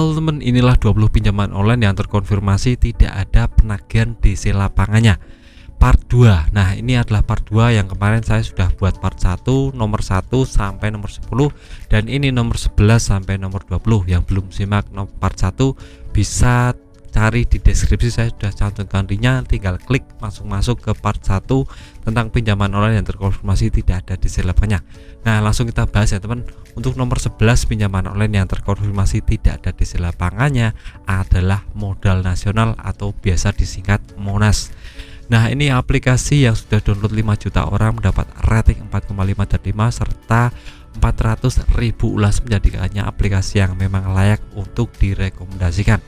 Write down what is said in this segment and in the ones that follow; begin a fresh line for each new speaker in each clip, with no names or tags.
Halo teman, inilah 20 pinjaman online yang terkonfirmasi tidak ada penagihan DC lapangannya. Part 2. Nah, ini adalah part 2 yang kemarin saya sudah buat part 1, nomor 1 sampai nomor 10, dan ini nomor 11 sampai nomor 20. Yang belum simak part 1 bisa cari di deskripsi, saya sudah cantumkan linknya, tinggal klik langsung masuk ke part 1 tentang pinjaman online yang terkonfirmasi tidak ada DC lapangannya. Nah, langsung kita bahas ya teman. Untuk nomor 11 pinjaman online yang terkonfirmasi tidak ada DC lapangannya adalah Modal Nasional atau biasa disingkat Monas. Nah, ini aplikasi yang sudah download 5 juta orang, mendapat rating 4,5 dan 5 serta 400.000 ulas, menjadikannya aplikasi yang memang layak untuk direkomendasikan.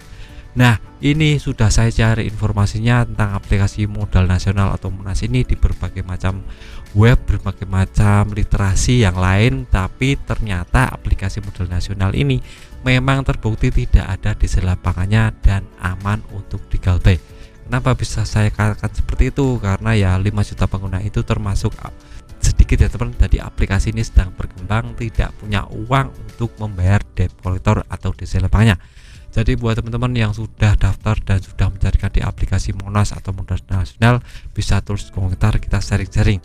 Nah, ini sudah saya cari informasinya tentang aplikasi Modal Nasional atau Monas ini di berbagai macam web, berbagai macam literasi yang lain, tapi ternyata aplikasi Modal Nasional ini memang terbukti tidak ada DC lapangannya dan aman untuk digalbay. Kenapa bisa saya katakan seperti itu? Karena ya 5 juta pengguna itu termasuk sedikit ya teman. Jadi aplikasi ini sedang berkembang, tidak punya uang untuk membayar debt collector atau DC lapangannya. Jadi buat teman-teman yang sudah daftar dan sudah mencarikan di aplikasi Monas atau Modal Nasional, bisa tulis komentar, kita sharing-sharing.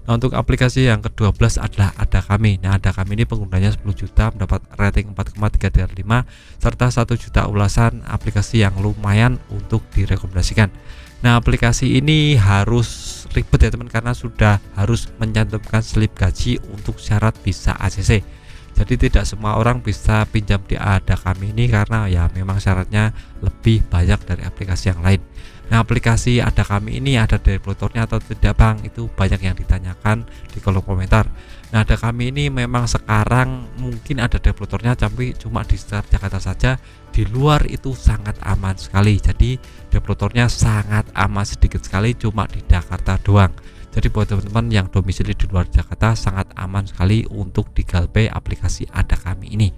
Nah, untuk aplikasi yang ke-12 adalah Ada Kami. Nah, Ada Kami ini penggunanya 10 juta, mendapat rating 4,3 dari 5 serta 1 juta ulasan, aplikasi yang lumayan untuk direkomendasikan. Nah, aplikasi ini harus ribet ya teman, karena sudah harus mencantumkan slip gaji untuk syarat bisa ACC. Jadi tidak semua orang bisa pinjam di Ada Kami ini karena ya memang syaratnya lebih banyak dari aplikasi yang lain. Nah, aplikasi Ada Kami ini ada developernya atau tidak Bang? Itu banyak yang ditanyakan di kolom komentar. Nah, Ada Kami ini memang sekarang mungkin ada developernya, tapi cuma di sekitar Jakarta saja. Di luar itu sangat aman sekali. Jadi developernya sangat aman, sedikit sekali, cuma di Jakarta doang. Jadi buat teman-teman yang domisili di luar Jakarta sangat aman sekali untuk digalbay aplikasi Ada Kami ini.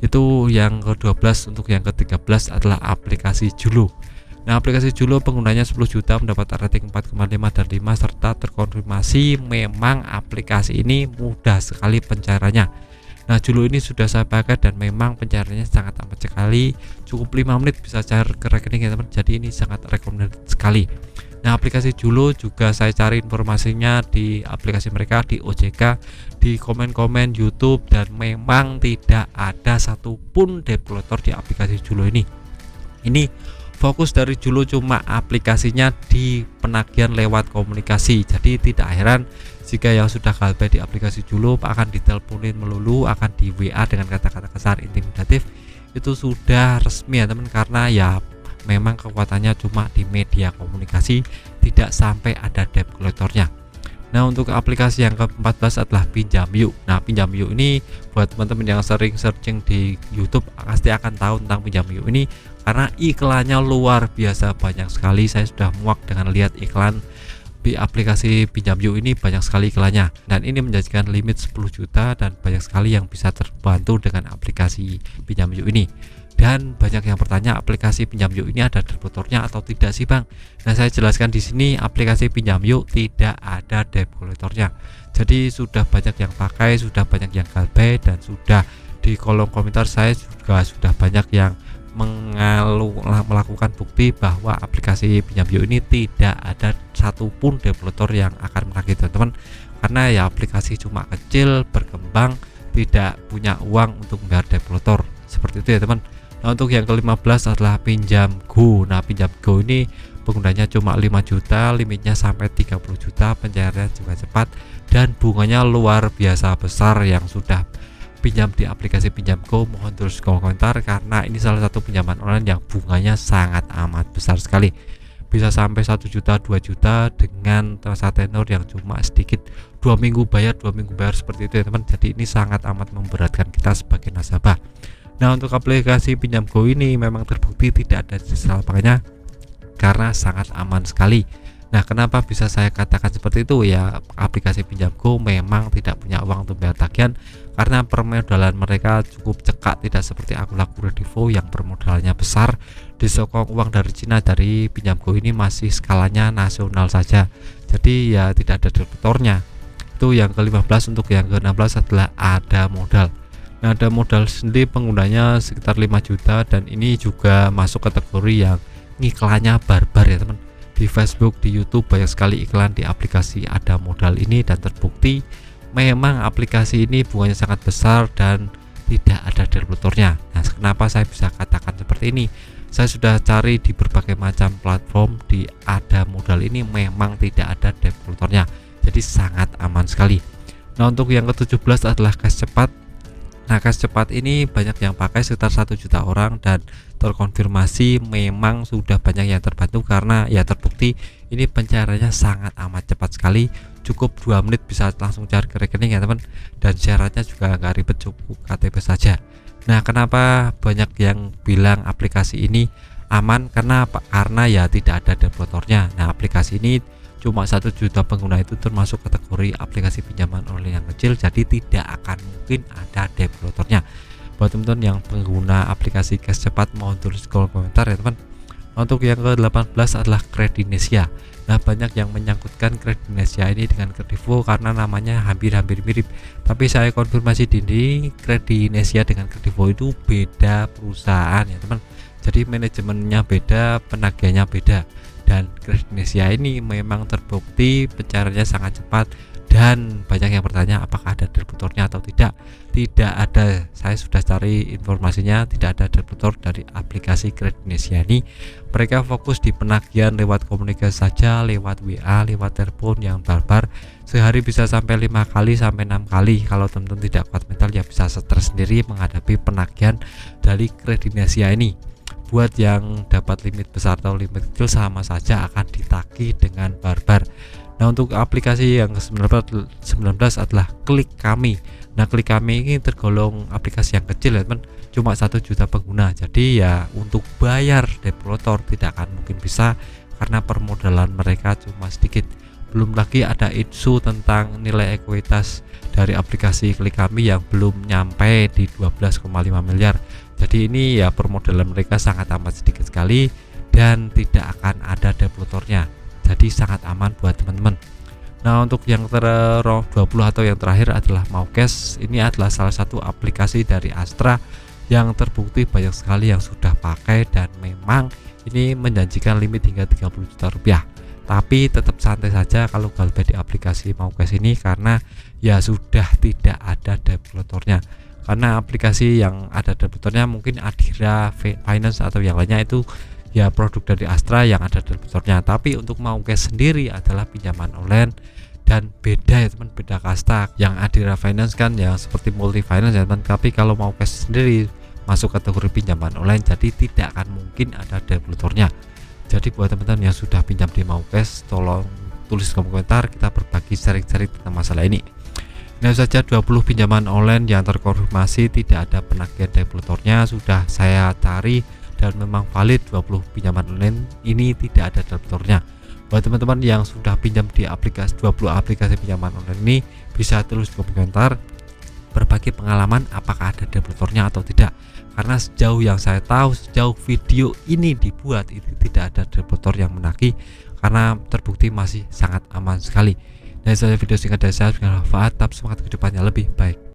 Itu yang ke-12. Untuk yang ke-13 adalah aplikasi Julo. Nah, aplikasi Julo penggunanya 10 juta, mendapat rating 4,5 dan 5 serta terkonfirmasi memang aplikasi ini mudah sekali pencairannya. Nah, Julo ini sudah saya pakai dan memang pencairannya sangat amat sekali, cukup 5 menit bisa cair ke rekening ya teman. Jadi ini sangat recommended sekali. Nah, aplikasi Julo juga saya cari informasinya di aplikasi mereka di OJK, di komen-komen YouTube, dan memang tidak ada satupun debt collector di aplikasi Julo ini. Ini fokus dari Julo cuma aplikasinya di penagihan lewat komunikasi. Jadi tidak heran jika yang sudah galbay di aplikasi Julo akan diteleponin melulu, akan di WA dengan kata-kata kasar intimidatif. Itu sudah resmi ya teman, karena ya memang kekuatannya cuma di media komunikasi, tidak sampai ada debt collectornya. Nah, untuk aplikasi yang ke-14 adalah Pinjam Yuk. Nah, Pinjam Yuk ini buat teman-teman yang sering searching di YouTube pasti akan tahu tentang Pinjam Yuk ini, karena iklannya luar biasa banyak sekali. Saya sudah muak dengan lihat iklan di aplikasi Pinjam Yuk ini, banyak sekali iklannya, dan ini menjanjikan limit 10 juta dan banyak sekali yang bisa terbantu dengan aplikasi Pinjam Yuk ini. Dan banyak yang bertanya, aplikasi Pinjam Yuk ini ada developernya atau tidak sih Bang? Nah, saya jelaskan di sini, aplikasi Pinjam Yuk tidak ada debt collectornya. Jadi sudah banyak yang pakai, sudah banyak yang galbay, dan sudah di kolom komentar saya juga sudah banyak yang melakukan bukti bahwa aplikasi Pinjam Yuk ini tidak ada satupun developer yang akan menagih teman-teman, karena ya aplikasi cuma kecil, berkembang, tidak punya uang untuk membayar developer. Seperti itu ya teman. Nah, untuk yang ke-15 adalah Pinjam Go. Nah, Pinjam Go ini penggunanya cuma 5 juta, limitnya sampai 30 juta, pencairannya juga cepat, dan bunganya luar biasa besar. Yang sudah pinjam di aplikasi Pinjam Go, mohon terus komentar, karena ini salah satu pinjaman online yang bunganya sangat amat besar sekali. Bisa sampai 1 juta, 2 juta dengan masa tenor yang cuma sedikit, 2 minggu bayar seperti itu ya teman. Jadi ini sangat amat memberatkan kita sebagai nasabah. Nah, untuk aplikasi Pinjam Go ini memang terbukti tidak ada DC lapangannya karena sangat aman sekali. Nah, kenapa bisa saya katakan seperti itu? Ya, aplikasi Pinjam Go memang tidak punya uang untuk bayar tagihan, karena permodalan mereka cukup cekak, tidak seperti Akulaku Kredivo yang permodalannya besar, disokong uang dari Cina. Dari Pinjam Go ini masih skalanya nasional saja, jadi ya tidak ada developernya. Itu yang ke-15. Untuk yang ke-16 adalah Ada Modal. Nah, ada modal sendiri penggunanya sekitar 5 juta dan ini juga masuk kategori yang ngiklannya barbar ya teman. Di Facebook, di YouTube banyak sekali iklan di aplikasi ada modal ini dan terbukti memang aplikasi ini bunganya sangat besar dan tidak ada debiturnya. Nah, kenapa saya bisa katakan seperti ini? Saya sudah cari di berbagai macam platform di ada modal ini memang tidak ada debiturnya. Jadi sangat aman sekali. Nah, untuk yang ke-17 adalah cash cepat. Nah, cash cepat ini banyak yang pakai sekitar 1 juta orang dan terkonfirmasi memang sudah banyak yang terbantu karena ya terbukti ini pencairannya sangat amat cepat sekali, cukup 2 menit bisa langsung cair ke rekening ya teman, dan syaratnya juga nggak ribet, cukup KTP saja. Nah, kenapa banyak yang bilang aplikasi ini aman? Karena apa? Karena ya tidak ada debiturnya. Nah, aplikasi ini cuma 1 juta pengguna itu termasuk kategori aplikasi pinjaman online yang kecil, jadi tidak akan mungkin ada debiturnya. Buat teman-teman yang pengguna aplikasi cash cepat mohon tulis kolom komentar ya teman. Untuk yang ke-18 adalah Kredinesia. Nah, banyak yang menyangkutkan Kredinesia ini dengan Kredivo karena namanya hampir-hampir mirip, tapi saya konfirmasi di Kredinesia dengan Kredivo itu beda perusahaan ya teman. Jadi manajemennya beda, penagihannya beda, dan Kredinesia ini memang terbukti pencairannya sangat cepat dan banyak yang bertanya apakah ada debiturnya atau tidak. Tidak ada, saya sudah cari informasinya, tidak ada debitur dari aplikasi Kredinesia ini. Mereka fokus di penagihan lewat komunikasi saja, lewat WA, lewat telepon yang barbar. Sehari bisa sampai 5 kali sampai 6 kali. Kalau teman-teman tidak kuat mental ya bisa stres sendiri menghadapi penagihan dari Kredinesia ini. Buat yang dapat limit besar atau limit kecil sama saja akan ditagih dengan barbar. Nah, untuk aplikasi yang ke-19 adalah Klik Kami. Nah, Klik Kami ini tergolong aplikasi yang kecil ya teman, cuma 1 juta pengguna. Jadi ya untuk bayar debitur tidak akan mungkin bisa karena permodalan mereka cuma sedikit. Belum lagi ada isu tentang nilai ekuitas dari aplikasi Klik Kami yang belum nyampe di 12,5 miliar. Jadi ini ya permodalan mereka sangat amat sedikit sekali dan tidak akan ada debiturnya. Jadi sangat aman buat teman-teman. Nah, untuk yang ke-20 atau yang terakhir adalah Maucash. Ini adalah salah satu aplikasi dari Astra yang terbukti banyak sekali yang sudah pakai dan memang ini menjanjikan limit hingga 30 juta rupiah. Tapi tetap santai saja kalau galbet di aplikasi Maucash ini karena ya sudah tidak ada debiturnya. Karena aplikasi yang ada debiturnya mungkin Adira Finance atau yang lainnya itu ya produk dari Astra yang ada debiturnya. Tapi untuk Maucash sendiri adalah pinjaman online dan beda ya teman, beda kasta. Yang Adira Finance kan yang seperti multi finance ya teman, tapi kalau Maucash sendiri masuk kategori pinjaman online, jadi tidak akan mungkin ada debiturnya. Jadi buat teman-teman yang sudah pinjam di Maucash, tolong tulis kolom komentar, kita berbagi sharing-sharing tentang masalah ini. Nah, saja 20 pinjaman online yang terkonfirmasi tidak ada penagihan debiturnya sudah saya cari dan memang valid. 20 pinjaman online ini tidak ada debiturnya. Buat teman-teman yang sudah pinjam di aplikasi 20 aplikasi pinjaman online ini bisa tulis di komentar berbagi pengalaman apakah ada debiturnya atau tidak. Karena sejauh yang saya tahu, sejauh video ini dibuat itu tidak ada debitur yang menagih karena terbukti masih sangat aman sekali. Dan saya video singkat dari saya, dengan manfaat, tetap semangat ke depannya lebih baik.